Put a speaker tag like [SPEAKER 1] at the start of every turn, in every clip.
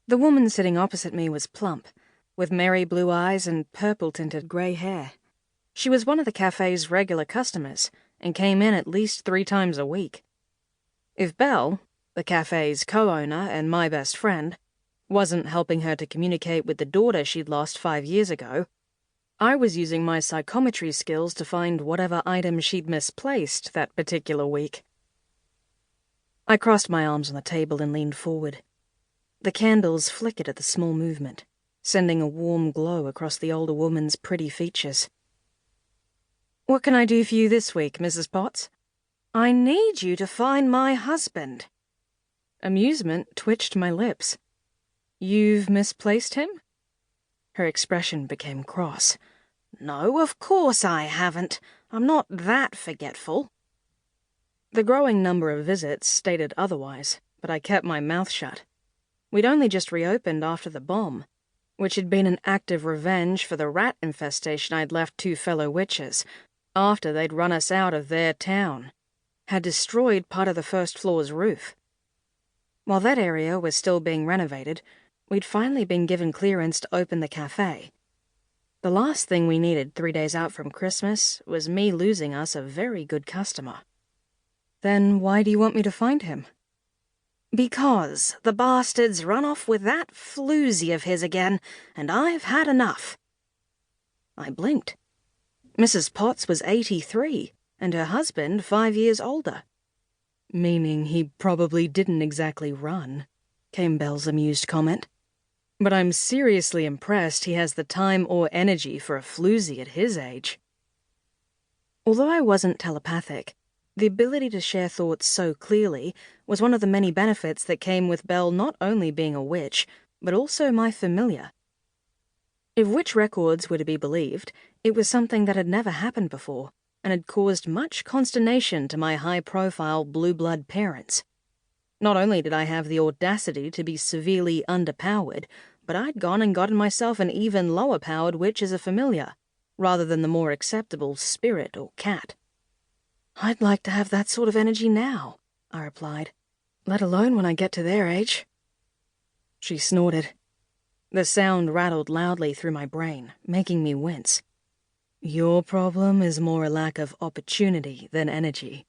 [SPEAKER 1] The woman sitting opposite me was plump, with merry blue eyes and purple-tinted grey hair. She was one of the cafe's regular customers, and came in at least 3 times a week. If Belle, the cafe's co-owner and my best friend, wasn't helping her to communicate with the daughter she'd lost 5 years ago, I was using my psychometry skills to find whatever item she'd misplaced that particular week. I crossed my arms on the table and leaned forward. The candles flickered at the small movement, sending a warm glow across the older woman's pretty features. "What can I do for you this week, Mrs. Potts?" "I need you to find my husband." Amusement twitched my lips. "You've misplaced him?" Her expression became cross. "No, of course I haven't. I'm not that forgetful." The growing number of visits stated otherwise, but I kept my mouth shut. We'd only just reopened after the bomb, which had been an act of revenge for the rat infestation I'd left 2 fellow witches, after they'd run us out of their town, had destroyed part of the first floor's roof. While that area was still being renovated, we'd finally been given clearance to open the cafe. The last thing we needed 3 days out from Christmas was me losing us a very good customer. "Then why do you want me to find him?" "Because the bastard's run off with that floozy of his again, and I've had enough." I blinked. Mrs. Potts was 83, and her husband 5 years older. "Meaning he probably didn't exactly run," came Belle's amused comment. "But I'm seriously impressed he has the time or energy for a floozy at his age." Although I wasn't telepathic, the ability to share thoughts so clearly was one of the many benefits that came with Belle not only being a witch, but also my familiar. If witch records were to be believed, it was something that had never happened before, and had caused much consternation to my high-profile blue-blood parents. Not only did I have the audacity to be severely underpowered, but I'd gone and gotten myself an even lower-powered witch as a familiar, rather than the more acceptable spirit or cat. "I'd like to have that sort of energy now," I replied, "let alone when I get to their age." She snorted. The sound rattled loudly through my brain, making me wince. "Your problem is more a lack of opportunity than energy."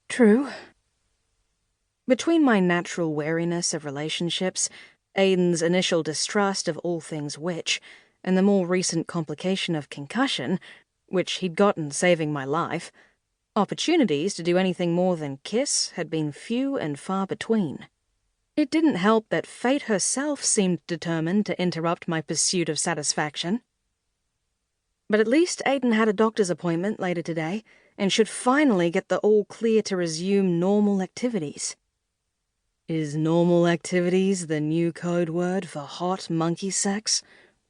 [SPEAKER 1] "True." Between my natural wariness of relationships, Aiden's initial distrust of all things witch, and the more recent complication of concussion, which he'd gotten saving my life, opportunities to do anything more than kiss had been few and far between. It didn't help that fate herself seemed determined to interrupt my pursuit of satisfaction. But at least Aiden had a doctor's appointment later today, and should finally get the all-clear to resume normal activities. "Is normal activities the new code word for hot monkey sex?"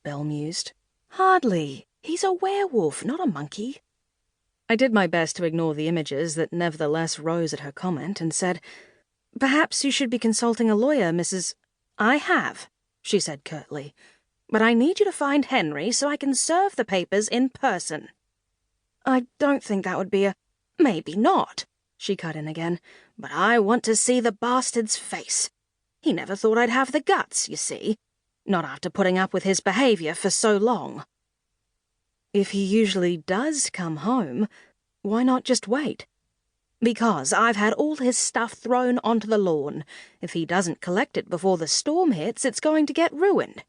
[SPEAKER 1] Belle mused. "Hardly. He's a werewolf, not a monkey." I did my best to ignore the images that nevertheless rose at her comment, and said, "Perhaps you should be consulting a lawyer, Mrs. "I have," she said curtly, "but I need you to find Henry so I can serve the papers in person." "I don't think that would be a—" "Maybe not," she cut in again, "but I want to see the bastard's face. He never thought I'd have the guts, you see. Not after putting up with his behavior for so long." "If he usually does come home, why not just wait?" "Because I've had all his stuff thrown onto the lawn. If he doesn't collect it before the storm hits, it's going to get ruined."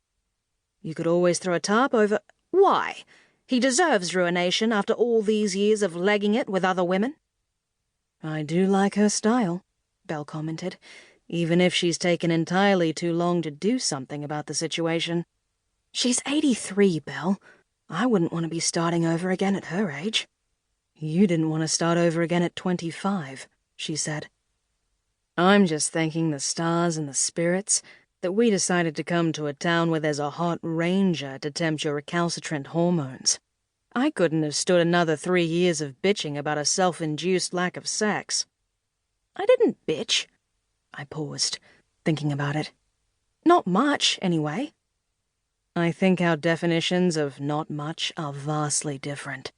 [SPEAKER 1] "You could always throw a tarp over—" "Why? He deserves ruination after all these years of legging it with other women." "I do like her style," Belle commented, "even if she's taken entirely too long to do something about the situation." "She's 83, Belle. I wouldn't want to be starting over again at her age." "You didn't want to start over again at 25, she said. "I'm just thanking the stars and the spirits that we decided to come to a town where there's a hot ranger to tempt your recalcitrant hormones. I couldn't have stood another 3 years of bitching about a self-induced lack of sex." "I didn't bitch." I paused, thinking about it. "Not much, anyway." "I think our definitions of not much are vastly different."